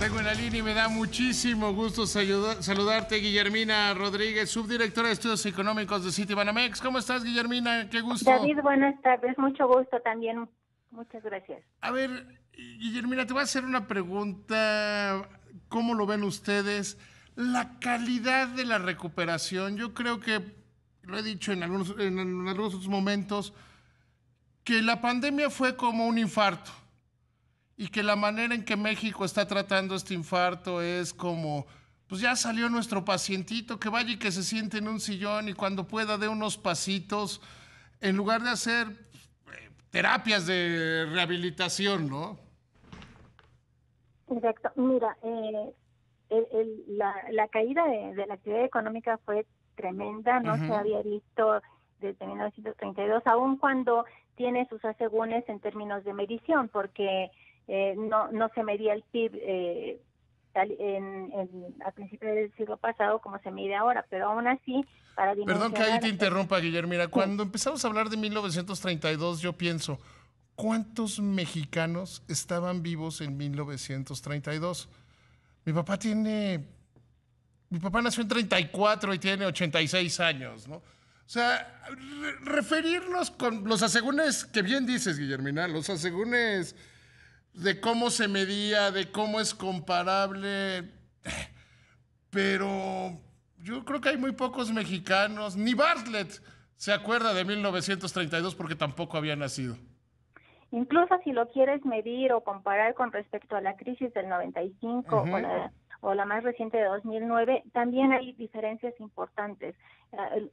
Tengo en la línea y me da muchísimo gusto saludarte, Guillermina Rodríguez, subdirectora de Estudios Económicos de Citibanamex. ¿Cómo estás, Guillermina? Qué gusto. David, buenas tardes, mucho gusto también. Muchas gracias. A ver, Guillermina, te voy a hacer una pregunta. ¿Cómo lo ven ustedes? La calidad de la recuperación. Yo creo que, lo he dicho en algunos otros momentos, que la pandemia fue como un infarto. Y que la manera en que México está tratando este infarto es como, pues ya salió nuestro pacientito, que vaya y que se siente en un sillón y cuando pueda dé unos pasitos, en lugar de hacer terapias de rehabilitación, ¿no? Exacto. Mira, la caída de la actividad económica fue tremenda, no se había visto desde 1932, aun cuando tiene sus asegúnes en términos de medición, porque no se medía el PIB a principios del siglo pasado como se mide ahora, pero aún así, para Perdón que ahí dimensionar... te interrumpa, Guillermina. Sí. Cuando empezamos a hablar de 1932, yo pienso, ¿cuántos mexicanos estaban vivos en 1932? Mi papá nació en 34 y tiene 86 años, ¿no? O sea, referirnos con los asegúnes que bien dices, Guillermina, los asegúnes de cómo se medía, de cómo es comparable, pero yo creo que hay muy pocos mexicanos, ni Bartlett se acuerda de 1932 porque tampoco había nacido. Incluso si lo quieres medir o comparar con respecto a la crisis del 95 o la más reciente de 2009, también hay diferencias importantes.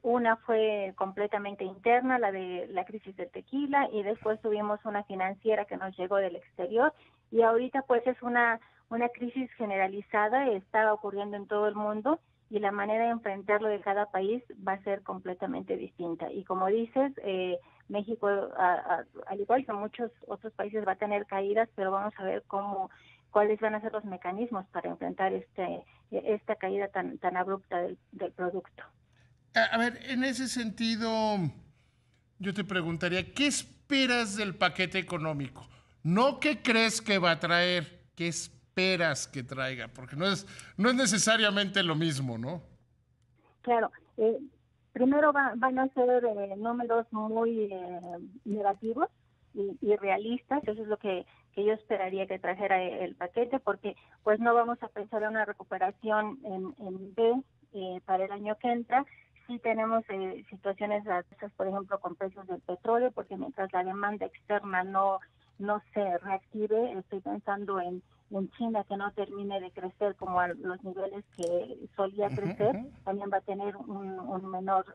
Una fue completamente interna, la de la crisis del tequila, y después tuvimos una financiera que nos llegó del exterior, y ahorita pues es una crisis generalizada, está ocurriendo en todo el mundo, y la manera de enfrentarlo de cada país va a ser completamente distinta. Y como dices, México, al igual que muchos otros países, va a tener caídas, pero vamos a ver cuáles van a ser los mecanismos para enfrentar esta caída tan abrupta del producto. A ver, en ese sentido, yo te preguntaría, ¿qué esperas del paquete económico? No qué crees que va a traer, qué esperas que traiga, porque no es necesariamente lo mismo, ¿no? Claro, primero van a ser números muy negativos y realistas. Eso es lo que yo esperaría que trajera el paquete, porque pues no vamos a pensar en una recuperación en B para el año que entra. Sí tenemos situaciones adversas, por ejemplo, con precios del petróleo, porque mientras la demanda externa no se reactive, estoy pensando en China, que no termine de crecer como a los niveles que solía crecer, también va a tener un menor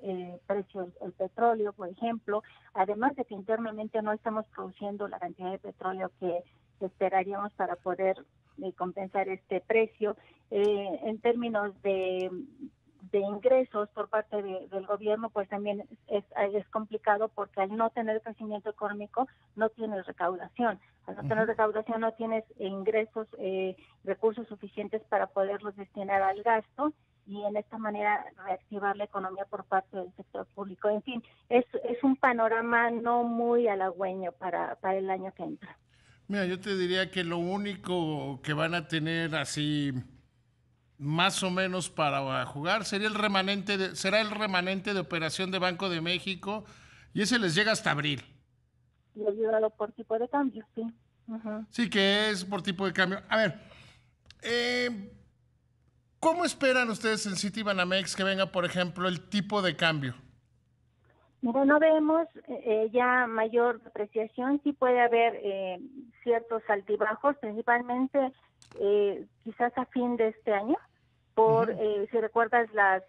precio el petróleo, por ejemplo, además de que internamente no estamos produciendo la cantidad de petróleo que esperaríamos para poder compensar este precio. En términos de ingresos por parte del gobierno, pues también es complicado, porque al no tener crecimiento económico no tienes recaudación. Al no tener recaudación no tienes ingresos, recursos suficientes para poderlos destinar al gasto, y en esta manera reactivar la economía por parte del sector público. En fin, es un panorama no muy halagüeño para el año que entra. Mira, yo te diría que lo único que van a tener así más o menos para jugar será el remanente de operación de Banco de México, y ese les llega hasta abril. Y ayudado por tipo de cambio, sí. Sí, que es por tipo de cambio. A ver, ¿cómo esperan ustedes en Citibanamex que venga, por ejemplo, el tipo de cambio? Mira, no vemos ya mayor depreciación. Sí puede haber ciertos altibajos, principalmente quizás a fin de este año, si recuerdas las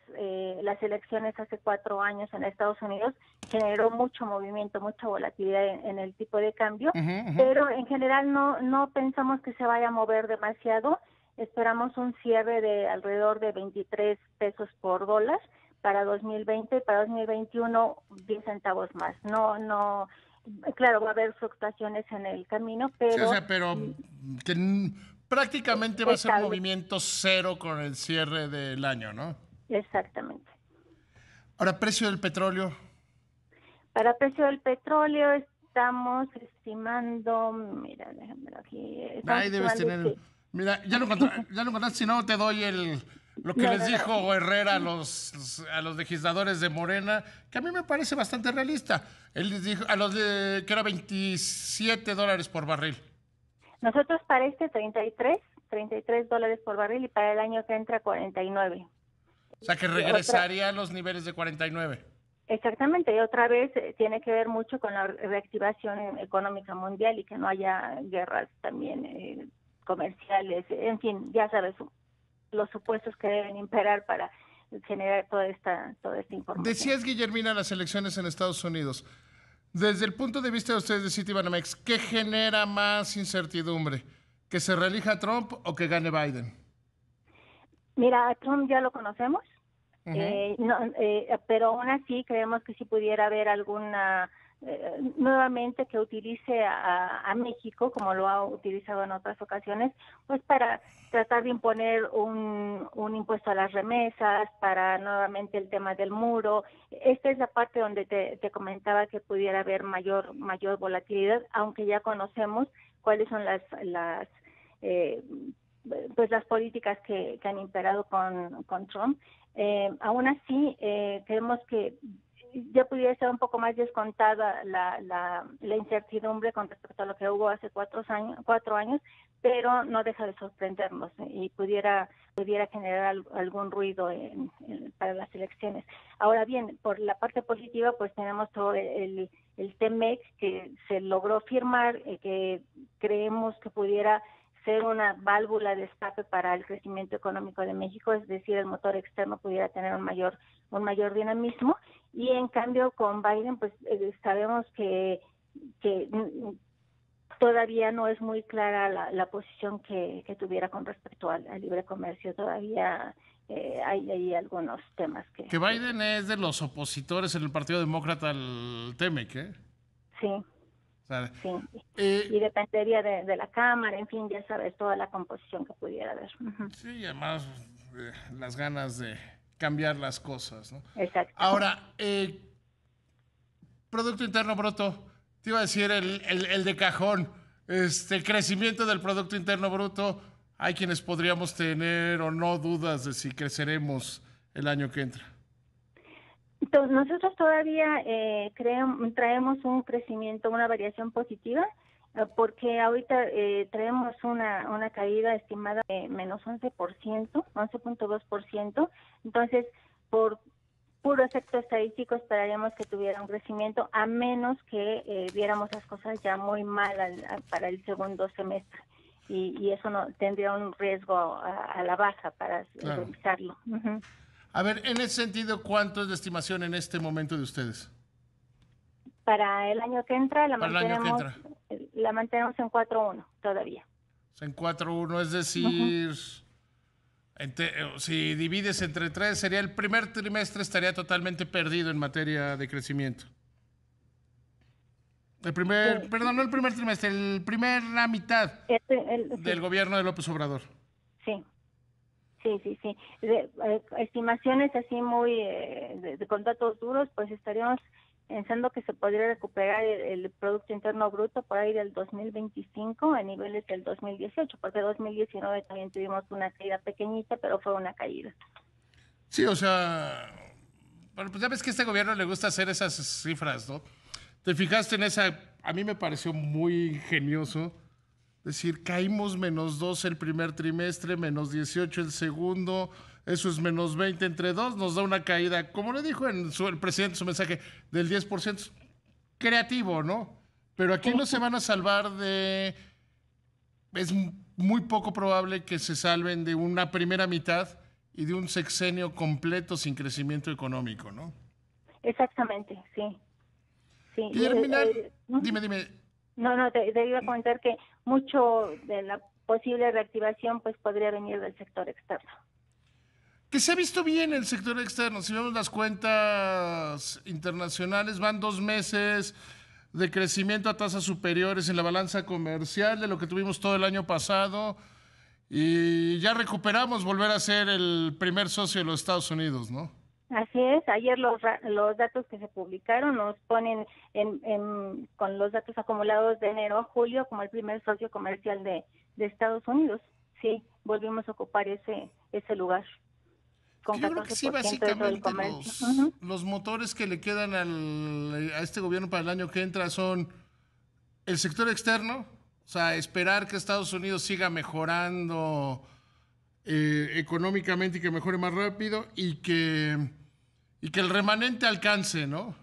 elecciones hace 4 años en Estados Unidos, generó mucho movimiento, mucha volatilidad en el tipo de cambio, pero en general no pensamos que se vaya a mover demasiado. Esperamos un cierre de alrededor de 23 pesos por dólar para 2020, para 2021 10 centavos más. No, claro, va a haber fluctuaciones en el camino, Sí, o pero sea, pero que prácticamente va a ser estable. movimiento cero con el cierre del año, ¿no? Exactamente. Ahora, precio del petróleo. Para precio del petróleo estamos estimando, mira, déjame ver aquí, estamos Ahí debes estimando tener que Mira, ya lo encontraste, si no te doy lo que les dijo Herrera a los legisladores de Morena, que a mí me parece bastante realista. Él les dijo que era $27 por barril. Nosotros para este 33 dólares por barril y para el año que entra 49. O sea, que regresaría a los niveles de 49. Exactamente, y otra vez tiene que ver mucho con la reactivación económica mundial y que no haya guerras también comerciales, en fin, ya sabes, los supuestos que deben imperar para generar toda esta información. Decías, Guillermina, las elecciones en Estados Unidos. Desde el punto de vista de ustedes de Citibanamex, ¿qué genera más incertidumbre? ¿Que se reelija Trump o que gane Biden? Mira, a Trump ya lo conocemos. Pero aún así creemos que sí pudiera haber alguna nuevamente que utilice a México como lo ha utilizado en otras ocasiones, pues para tratar de imponer un impuesto a las remesas, para nuevamente el tema del muro. Esta es la parte donde te comentaba que pudiera haber mayor volatilidad, aunque ya conocemos cuáles son las políticas que han imperado con Trump. Aún así, creemos que ya pudiera estar un poco más descontada la incertidumbre con respecto a lo que hubo hace 4 años, pero no deja de sorprendernos y pudiera generar algún ruido para las elecciones. Ahora bien, por la parte positiva, pues tenemos todo el TEMEC que se logró firmar, que creemos que pudiera ser una válvula de escape para el crecimiento económico de México, es decir, el motor externo pudiera tener un mayor dinamismo, y en cambio con Biden pues sabemos que todavía no es muy clara la posición que tuviera con respecto al libre comercio. Todavía hay algunos temas que Biden es de los opositores en el Partido Demócrata al TEMEC, ¿eh? Sí. O sea, sí, y dependería de la Cámara, en fin, ya sabes, toda la composición que pudiera haber. Sí, y además las ganas de cambiar las cosas, ¿no? Exacto. Ahora, Producto Interno Bruto, te iba a decir el de cajón, el crecimiento del Producto Interno Bruto, hay quienes podríamos tener o no dudas de si creceremos el año que entra. Nosotros todavía traemos un crecimiento, una variación positiva, porque ahorita traemos una caída estimada de menos 11.2%. Entonces, por puro efecto estadístico, esperaríamos que tuviera un crecimiento, a menos que viéramos las cosas ya muy mal para el segundo semestre. Y eso no tendría un riesgo a la baja para revisarlo. A ver, en ese sentido, ¿cuánto es la estimación en este momento de ustedes? Para el año que entra la mantenemos en 4.1 todavía. O sea, en 4.1, es decir, si divides entre 3, sería el primer trimestre estaría totalmente perdido en materia de crecimiento. La mitad del gobierno de López Obrador. Sí. Estimaciones así muy con datos duros, pues estaríamos pensando que se podría recuperar el Producto Interno Bruto por ahí del 2025 a niveles del 2018, porque 2019 también tuvimos una caída pequeñita, pero fue una caída. Sí, o sea, bueno, pues ya ves que a este gobierno le gusta hacer esas cifras, ¿no? ¿Te fijaste en esa? A mí me pareció muy ingenioso. Es decir, caímos -2 el primer trimestre, -18 el segundo, eso es -20 entre 2, nos da una caída, como le dijo el presidente en su mensaje, del 10%. Creativo, ¿no? Pero aquí no se van a salvar es muy poco probable que se salven de una primera mitad y de un sexenio completo sin crecimiento económico, ¿no? Exactamente, sí. Dime. No, te iba a comentar que mucho de la posible reactivación pues podría venir del sector externo. Que se ha visto bien el sector externo. Si vemos las cuentas internacionales, van 2 meses de crecimiento a tasas superiores en la balanza comercial de lo que tuvimos todo el año pasado, y ya recuperamos volver a ser el primer socio de los Estados Unidos, ¿no? Así es, ayer los datos que se publicaron nos ponen con los datos acumulados de enero a julio como el primer socio comercial de Estados Unidos. sí, volvimos a ocupar ese lugar. Con Yo creo que sí, 14% de todo el básicamente comercio. los motores que le quedan a este gobierno para el año que entra son el sector externo, o sea, esperar que Estados Unidos siga mejorando económicamente y que mejore más rápido y que el remanente alcance, ¿no?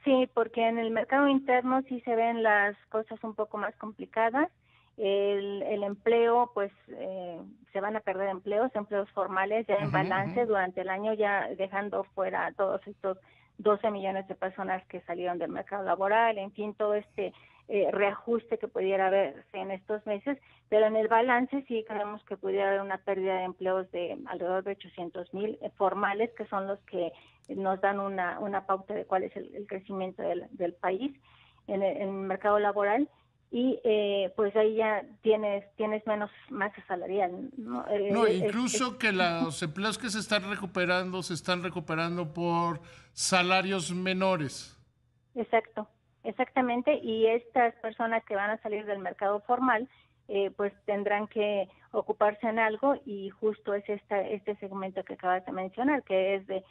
Sí, porque en el mercado interno sí se ven las cosas un poco más complicadas. El empleo, pues se van a perder empleos formales ya en Ujú, balance ujú. durante el año, ya dejando fuera a todos estos 12 millones de personas que salieron del mercado laboral, en fin, todo este reajuste que pudiera haberse en estos meses, pero en el balance sí creemos que pudiera haber una pérdida de empleos de alrededor de 800,000 formales, que son los que nos dan una pauta de cuál es el crecimiento del país en el mercado laboral. Y pues ahí ya tienes menos masa salarial, ¿no? No, incluso que los empleos que se están recuperando por salarios menores. Exacto, exactamente. Y estas personas que van a salir del mercado formal, pues tendrán que ocuparse en algo, y justo es este segmento que acabas de mencionar, que es de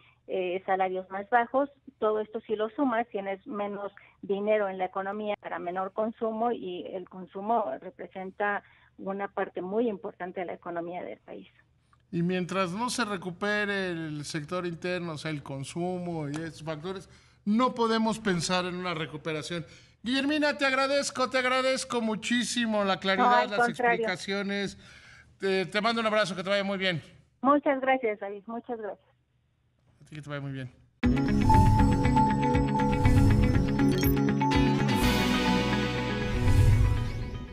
salarios más bajos. Todo esto, si lo sumas, tienes menos dinero en la economía para menor consumo, y el consumo representa una parte muy importante de la economía del país. Y mientras no se recupere el sector interno, o sea, el consumo y estos factores, no podemos pensar en una recuperación. Guillermina, te agradezco muchísimo la No, claridad, al las contrario. explicaciones. Te mando un abrazo, que te vaya muy bien. Muchas gracias, David. Muchas gracias. A ti que te vaya muy bien.